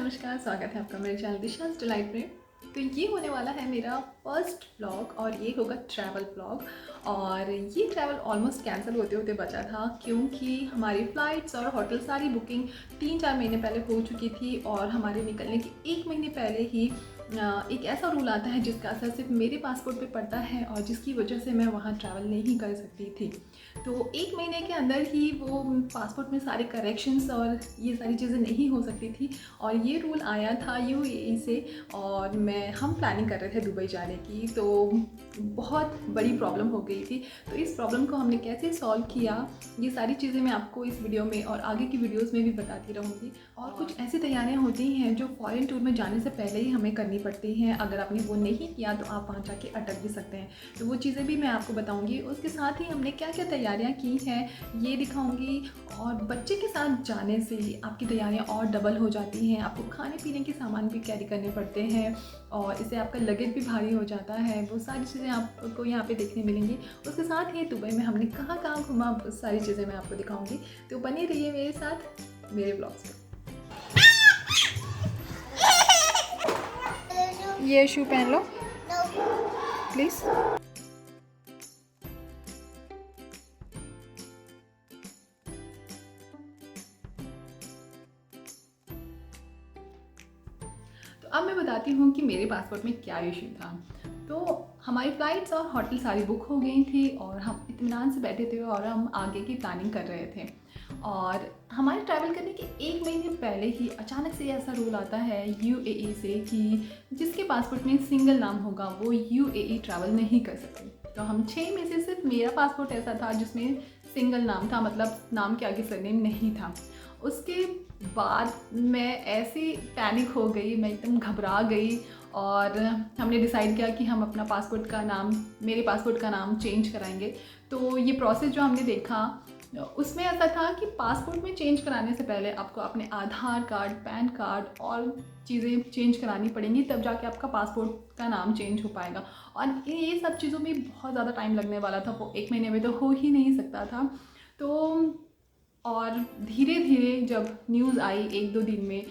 नमस्कार, स्वागत है आपका मेरे चैनल दिशाज़ डिलाइट में। तो ये होने वाला है मेरा फर्स्ट व्लॉग और ये होगा ट्रैवल व्लॉग। और ये ट्रैवल ऑलमोस्ट कैंसिल होते होते बचा था क्योंकि हमारी फ़्लाइट्स और होटल सारी बुकिंग 3-4 महीने पहले हो चुकी थी और हमारे निकलने के 1 महीने पहले ही एक ऐसा रूल आता है जिसका असर सिर्फ मेरे पासपोर्ट पे पड़ता है और जिसकी वजह से मैं वहाँ ट्रैवल नहीं कर सकती थी। तो 1 महीने के अंदर ही वो पासपोर्ट में सारे करेक्शंस और ये सारी चीज़ें नहीं हो सकती थी और ये रूल आया था यूएई से। और हम प्लानिंग कर रहे थे दुबई जाने की, तो बहुत बड़ी प्रॉब्लम हो गई थी। तो इस प्रॉब्लम को हमने कैसे सॉल्व किया, ये सारी चीज़ें मैं आपको इस वीडियो में और आगे की वीडियोस में भी बताती रहूँगी। और कुछ ऐसी तैयारियां होती हैं जो फॉरेन टूर में जाने से पहले ही हमें करनी पड़ती हैं। अगर आपने वो नहीं किया तो आप वहाँ जाके अटक भी सकते हैं। तो वो चीज़ें भी मैं आपको बताऊँगी। उसके साथ ही हमने क्या क्या तैयारियाँ की हैं ये दिखाऊँगी। और बच्चे के साथ जाने से आपकी तैयारियाँ और डबल हो जाती हैं। आपको खाने पीने के सामान भी कैरी करने पड़ते हैं और इससे आपका लगेज भी भारी हो जाता है। वो सारी चीज़ें आपको यहाँ पे देखने मिलेंगी। उसके साथ ही दुबई में हमने कहाँ कहाँ घूमा, वो सारी चीज़ें मैं आपको दिखाऊंगी। तो बने रहिए मेरे साथ मेरे ब्लॉग्स में। ये शू पहन लो प्लीज़। तो अब मैं बताती हूँ कि मेरे पासपोर्ट में क्या इशू था। तो हमारी फ़्लाइट्स और होटल सारी बुक हो गई थी और हम इत्मीनान से बैठे थे और हम आगे की प्लानिंग कर रहे थे। और हमारे ट्रैवल करने के 1 महीने पहले ही अचानक से ऐसा रूल आता है यूएई से कि जिसके पासपोर्ट में सिंगल नाम होगा वो यूएई ट्रैवल नहीं कर सकते। तो हम 6 में से सिर्फ मेरा पासपोर्ट ऐसा था जिसमें सिंगल नाम था, मतलब नाम के आगे सरनेम नहीं था। उसके बाद मैं ऐसी पैनिक हो गई, मैं एकदम घबरा गई और हमने डिसाइड किया कि हम अपना पासपोर्ट का नाम, मेरे पासपोर्ट का नाम चेंज कराएंगे। तो ये प्रोसेस जो हमने देखा उसमें ऐसा था कि पासपोर्ट में चेंज कराने से पहले आपको अपने आधार कार्ड, पैन कार्ड और चीज़ें चेंज करानी पड़ेंगी, तब जाके आपका पासपोर्ट का नाम चेंज हो पाएगा। और ये सब चीज़ों में बहुत ज़्यादा टाइम लगने वाला था, वो 1 महीने में तो हो ही नहीं सकता था। तो और धीरे धीरे जब न्यूज़ आई 1-2 दिन में,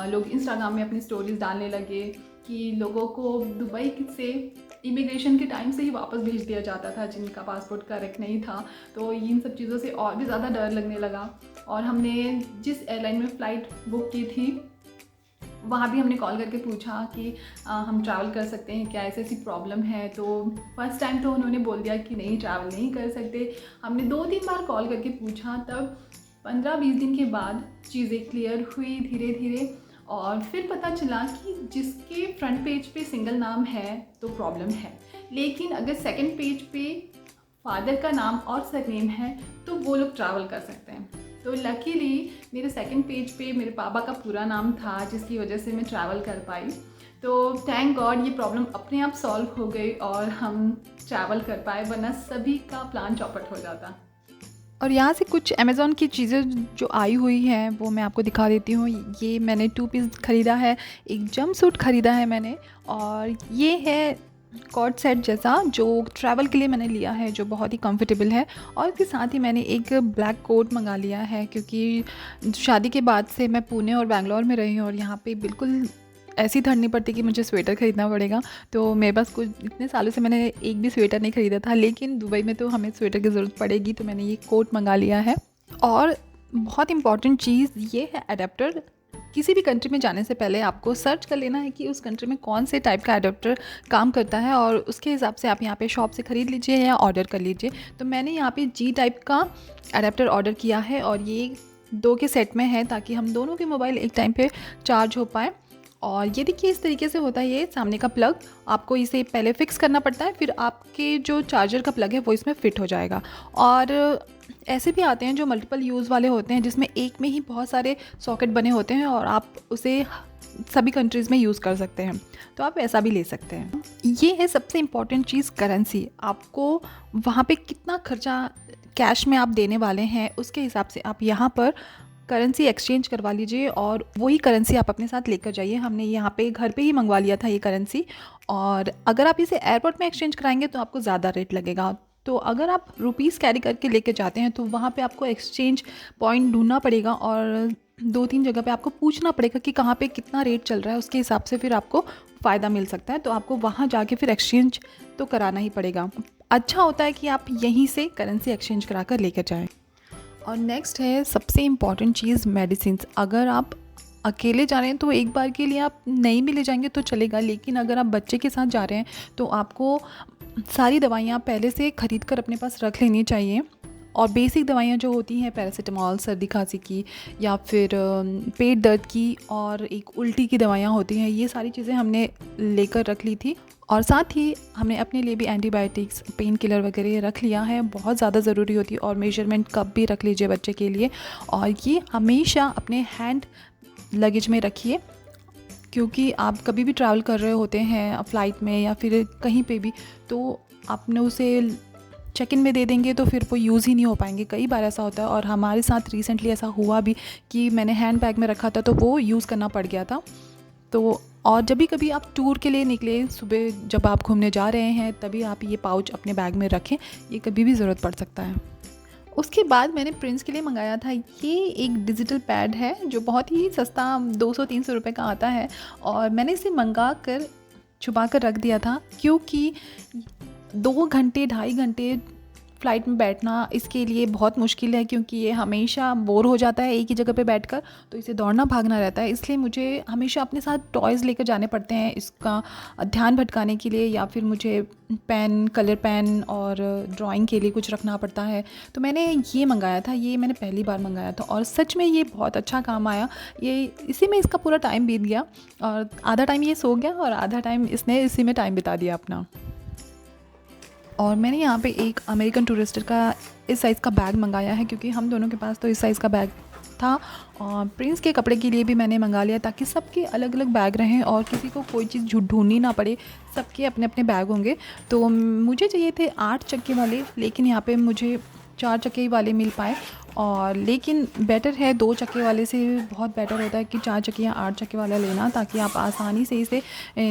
लोग इंस्टाग्राम में अपनी स्टोरीज़ डालने लगे कि लोगों को दुबई से इमिग्रेशन के टाइम से ही वापस भेज दिया जाता था जिनका पासपोर्ट करेक्ट नहीं था। तो इन सब चीज़ों से और भी ज़्यादा डर लगने लगा। और हमने जिस एयरलाइन में फ़्लाइट बुक की थी वहाँ भी हमने कॉल करके पूछा कि हम ट्रैवल कर सकते हैं क्या, ऐसी प्रॉब्लम है। तो फर्स्ट टाइम तो उन्होंने बोल दिया कि नहीं, ट्रैवल नहीं कर सकते। हमने 2-3 बार कॉल करके पूछा, तब 15-20 दिन के बाद चीज़ें क्लियर हुई धीरे धीरे। और फिर पता चला कि जिसके फ्रंट पेज पे सिंगल नाम है तो प्रॉब्लम है, लेकिन अगर सेकंड पेज पे फादर का नाम और सरनेम है तो वो लोग ट्रैवल कर सकते हैं। तो लकीली मेरे सेकंड पेज पे मेरे पापा का पूरा नाम था जिसकी वजह से मैं ट्रैवल कर पाई। तो थैंक गॉड ये प्रॉब्लम अपने आप सॉल्व हो गई और हम ट्रैवल कर पाए, वरना सभी का प्लान चौपट हो जाता। और यहाँ से कुछ अमेज़ॉन की चीज़ें जो आई हुई हैं वो मैं आपको दिखा देती हूँ। ये मैंने 2 पीस ख़रीदा है, एक जंपसूट ख़रीदा है मैंने, और ये है कॉर्ड सेट जैसा जो ट्रैवल के लिए मैंने लिया है, जो बहुत ही कंफर्टेबल है। और इसके साथ ही मैंने एक ब्लैक कोट मंगा लिया है क्योंकि शादी के बाद से मैं पुणे और बैंगलोर में रही हूँ और यहाँ पे बिल्कुल ऐसी ठंड नहीं पड़ती कि मुझे स्वेटर ख़रीदना पड़ेगा। तो मेरे पास कुछ इतने सालों से मैंने एक भी स्वेटर नहीं ख़रीदा था, लेकिन दुबई में तो हमें स्वेटर की ज़रूरत पड़ेगी, तो मैंने ये कोट मंगा लिया है। और बहुत इम्पॉर्टेंट चीज़ ये है अडेप्टर। किसी भी कंट्री में जाने से पहले आपको सर्च कर लेना है कि उस कंट्री में कौन से टाइप का अडेप्टर काम करता है और उसके हिसाब से आप यहाँ पे शॉप से ख़रीद लीजिए या ऑर्डर कर लीजिए। तो मैंने यहाँ पे जी टाइप का अडेप्टर ऑर्डर किया है और ये 2 के सेट में है ताकि हम दोनों के मोबाइल एक टाइम पे चार्ज हो पाए। और ये देखिए इस तरीके से होता है ये सामने का प्लग, आपको इसे पहले फिक्स करना पड़ता है, फिर आपके जो चार्जर का प्लग है वो इसमें फ़िट हो जाएगा। और ऐसे भी आते हैं जो मल्टीपल यूज़ वाले होते हैं जिसमें एक में ही बहुत सारे सॉकेट बने होते हैं और आप उसे सभी कंट्रीज़ में यूज़ कर सकते हैं, तो आप ऐसा भी ले सकते हैं। ये है सबसे इम्पॉर्टेंट चीज़, करेंसी। आपको वहाँ पे कितना खर्चा कैश में आप देने वाले हैं उसके हिसाब से आप यहाँ पर करेंसी एक्सचेंज करवा लीजिए और वही करेंसी आप अपने साथ लेकर जाइए। हमने यहाँ पे घर पे ही मंगवा लिया था ये करेंसी, और अगर आप इसे एयरपोर्ट में एक्सचेंज कराएंगे तो आपको ज़्यादा रेट लगेगा। तो अगर आप रुपीस कैरी करके लेके जाते हैं तो वहाँ पे आपको एक्सचेंज पॉइंट ढूंढना पड़ेगा और 2-3 जगह पे आपको पूछना पड़ेगा कि कहाँ पे कितना रेट चल रहा है, उसके हिसाब से फिर आपको फ़ायदा मिल सकता है। तो आपको वहाँ जाके फिर एक्सचेंज तो कराना ही पड़ेगा। अच्छा होता है कि आप यहीं से करेंसी एक्सचेंज करा कर लेकर जाएँ। और नेक्स्ट है सबसे इम्पॉर्टेंट चीज़, मेडिसिन्स। अगर आप अकेले जा रहे हैं तो एक बार के लिए आप नहीं भी ले जाएंगे तो चलेगा, लेकिन अगर आप बच्चे के साथ जा रहे हैं तो आपको सारी दवाइयाँ पहले से ख़रीद कर अपने पास रख लेनी चाहिए। और बेसिक दवाइयाँ जो होती हैं पैरासीटामॉल सर्दी खांसी की, या फिर पेट दर्द की, और एक उल्टी की दवाइयाँ होती हैं, ये सारी चीज़ें हमने लेकर रख ली थी। और साथ ही हमने अपने लिए भी एंटीबायोटिक्स, पेन किलर वगैरह रख लिया है, बहुत ज़्यादा ज़रूरी होती है। और मेजरमेंट कप भी रख लीजिए बच्चे के लिए, और ये हमेशा अपने हैंड लगेज में रखिए, क्योंकि आप कभी भी ट्रैवल कर रहे होते हैं फ़्लाइट में या फिर कहीं पे भी, तो आपने उसे चेक इन में दे देंगे तो फिर वो यूज़ ही नहीं हो पाएंगे। कई बार ऐसा होता है और हमारे साथ रिसेंटली ऐसा हुआ भी कि मैंने हैंड बैग में रखा था तो वो यूज़ करना पड़ गया था। तो और जब भी कभी आप टूर के लिए निकले, सुबह जब आप घूमने जा रहे हैं, तभी आप ये पाउच अपने बैग में रखें, ये कभी भी ज़रूरत पड़ सकता है। उसके बाद मैंने प्रिंस के लिए मंगाया था, ये एक डिजिटल पैड है जो बहुत ही सस्ता 200-300 रुपये का आता है, और मैंने इसे मंगा कर छुपा कर रख दिया था, क्योंकि 2 घंटे 2.5 घंटे फ़्लाइट में बैठना इसके लिए बहुत मुश्किल है, क्योंकि ये हमेशा बोर हो जाता है एक ही जगह पे बैठकर, तो इसे दौड़ना भागना रहता है। इसलिए मुझे हमेशा अपने साथ टॉयज़ लेकर जाने पड़ते हैं इसका ध्यान भटकाने के लिए, या फिर मुझे पेन, कलर पेन और ड्राइंग के लिए कुछ रखना पड़ता है। तो मैंने ये मंगाया था, ये मैंने पहली बार मंगाया था और सच में ये बहुत अच्छा काम आया। ये इसी में इसका पूरा टाइम बीत गया, और आधा टाइम ये सो गया और आधा टाइम इसने इसी में टाइम बिता दिया अपना। और मैंने यहाँ पे एक अमेरिकन टूरिस्टर का इस साइज़ का बैग मंगाया है, क्योंकि हम दोनों के पास तो इस साइज़ का बैग था। और प्रिंस के कपड़े के लिए भी मैंने मंगा लिया, ताकि सबके अलग अलग बैग रहें और किसी को कोई चीज़ ढूंढनी ना पड़े, सबके अपने अपने बैग होंगे। तो मुझे चाहिए थे 8 चक्के वाले, लेकिन यहाँ पे मुझे 4 चक्के वाले मिल पाए। और लेकिन बेटर है 2 चक्के वाले से बहुत बेटर होता है कि 4 चक्के या 8 चक्के वाला लेना, ताकि आप आसानी से इसे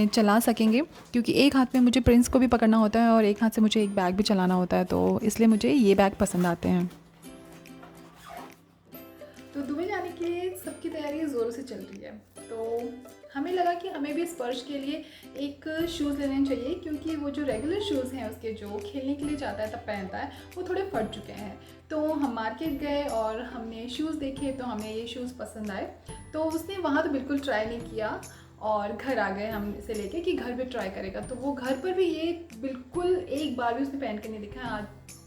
चला सकेंगे। क्योंकि एक हाथ में मुझे प्रिंस को भी पकड़ना होता है और एक हाथ से मुझे एक बैग भी चलाना होता है, तो इसलिए मुझे ये बैग पसंद आते हैं। तो दुबई जाने के लिए सबकी तैयारी ज़ोरों से चल रही है, तो हमें लगा कि हमें भी स्पर्श के लिए एक शूज़ लेने चाहिए, क्योंकि वो जो रेगुलर शूज़ हैं उसके, जो खेलने के लिए जाता है तब पहनता है, वो थोड़े फट चुके हैं। तो हम मार्केट गए और हमने शूज़ देखे, तो हमें ये शूज़ पसंद आए। तो उसने वहाँ तो बिल्कुल ट्राई नहीं किया, और घर आ गए हम इसे लेके कि घर पे ट्राई करेगा। तो वो घर पर भी ये बिल्कुल एक बार भी उसने पहन के नहीं दिखा है। आज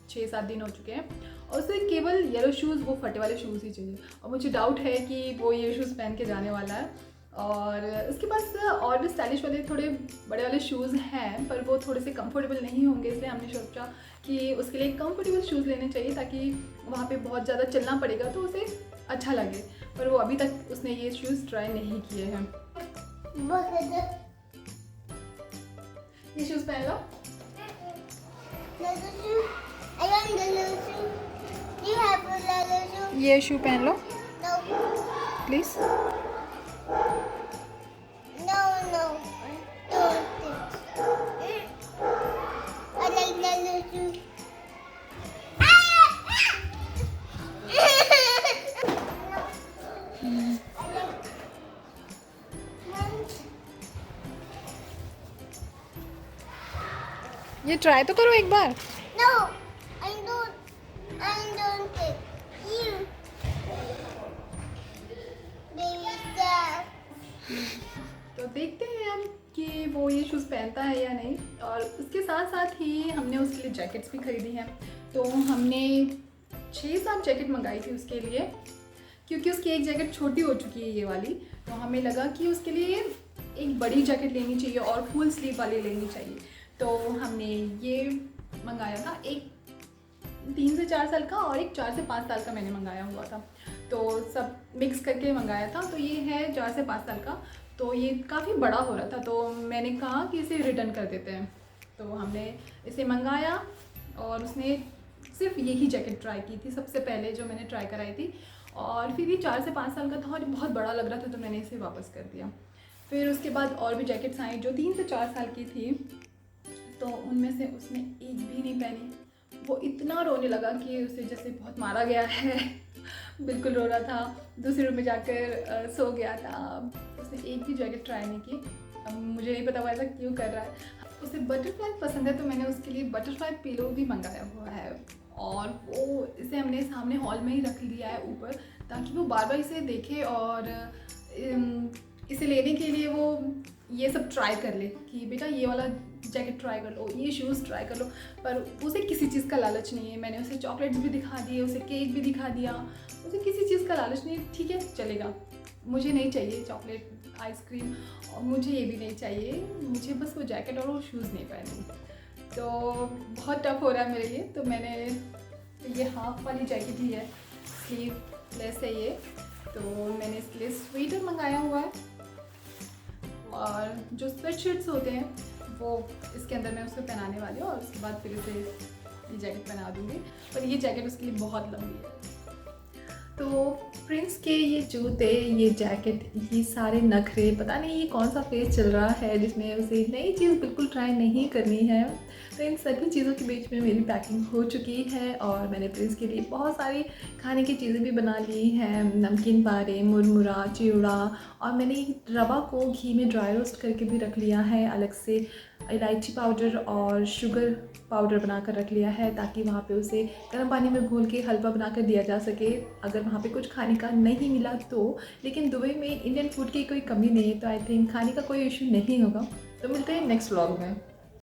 6-7 दिन हो चुके हैं, और उसे केवल येलो शूज़, वो फटे वाले शूज़ ही चाहिए। और मुझे डाउट है कि वो ये शूज़ पहन के जाने वाला है। और उसके पास और भी स्टाइलिश वाले थोड़े बड़े वाले शूज़ हैं, पर वो थोड़े से कंफर्टेबल नहीं होंगे, इसलिए हमने सोचा कि उसके लिए कंफर्टेबल शूज़ लेने चाहिए, ताकि वहाँ पे बहुत ज़्यादा चलना पड़ेगा तो उसे अच्छा लगे। पर वो अभी तक उसने ये शूज़ ट्राई नहीं किए हैं। ये शूज़ पहन लो। ये शू पहन लो प्लीज़। ये ट्राई तो करो एक बार। No, I don't. I don't think you. Baby step. तो देखते हैं हम कि वो ये शूज़ पहनता है या नहीं। और उसके साथ साथ ही हमने उसके लिए जैकेट्स भी खरीदी हैं। तो हमने 6-7 जैकेट मंगाई थी उसके लिए, क्योंकि उसकी एक जैकेट छोटी हो चुकी है ये वाली। तो हमें लगा कि उसके लिए एक बड़ी जैकेट लेनी चाहिए और फुल स्लीव वाली लेनी चाहिए। तो हमने ये मंगाया था, एक 3 से 4 साल का और एक 4 से 5 साल का मैंने मंगाया हुआ था। तो सब मिक्स करके मंगाया था। तो ये है 4 से 5 साल का, तो ये काफ़ी बड़ा हो रहा था, तो मैंने कहा कि इसे रिटर्न कर देते हैं। तो हमने इसे मंगाया, और उसने सिर्फ यही जैकेट ट्राई की थी सबसे पहले जो मैंने ट्राई कराई थी। और फिर ये 4 से 5 साल का था और बहुत बड़ा लग रहा था, तो मैंने इसे वापस कर दिया। फिर उसके बाद और भी जैकेट्स आई जो 3 से 4 साल की थी, तो उनमें से उसने एक भी नहीं पहनी। वो इतना रोने लगा कि उसे जैसे बहुत मारा गया है। बिल्कुल रो रहा था। दूसरे रूम में जाकर सो गया था। उसने एक भी जैकेट ट्राई नहीं की। अब मुझे नहीं पता वो ऐसा क्यों कर रहा है। उसे बटरफ्लाई पसंद है तो मैंने उसके लिए बटरफ्लाई पिलो भी मंगाया हुआ है, और वो इसे हमने सामने हॉल में ही रख लिया है ऊपर, ताकि वो बार बार इसे देखे और इसे लेने के लिए वो ये सब ट्राई कर ले कि बेटा ये वाला जैकेट ट्राई कर लो, ये शूज़ ट्राई कर लो। पर उसे किसी चीज़ का लालच नहीं है। मैंने उसे चॉकलेट्स भी दिखा दिए, उसे केक भी दिखा दिया, उसे किसी चीज़ का लालच नहीं है। ठीक है चलेगा, मुझे नहीं चाहिए चॉकलेट, आइसक्रीम, और मुझे ये भी नहीं चाहिए, मुझे बस वो जैकेट और वो शूज़ नहीं पहने। तो बहुत टफ हो रहा है मेरे लिए। तो मैंने ये हाफ वाली जैकेट ही है, स्लीवलेस है ये, तो मैंने इसके लिए स्वेटर मंगाया हुआ है। और जो स्वेटशर्ट्स होते हैं वो इसके अंदर मैं उसको पहनाने वाली हूँ, और उसके बाद फिर इसे ये जैकेट पहना दूँगी। पर ये जैकेट उसके लिए बहुत लंबी है। तो प्रिंस के ये जूते, ये जैकेट, ये सारे नखरे, पता नहीं ये कौन सा फेज चल रहा है जिसमें उसे नई चीज़ बिल्कुल ट्राई नहीं करनी है। तो इन सभी चीज़ों के बीच में मेरी पैकिंग हो चुकी है, और मैंने प्रिंस के लिए बहुत सारी खाने की चीज़ें भी बना ली हैं, नमकीन पारे, मुरमुरा, चिवड़ा, और मैंने रवा को घी में ड्राई रोस्ट करके भी रख लिया है अलग से। इलायची पाउडर और शुगर पाउडर बनाकर रख लिया है, ताकि वहाँ पे उसे गर्म पानी में घोल के हलवा बनाकर दिया जा सके अगर वहाँ पे कुछ खाने का नहीं मिला तो। लेकिन दुबई में इंडियन फूड की कोई कमी नहीं है, तो आई थिंक खाने का कोई इशू नहीं होगा। तो मिलते हैं नेक्स्ट व्लॉग में।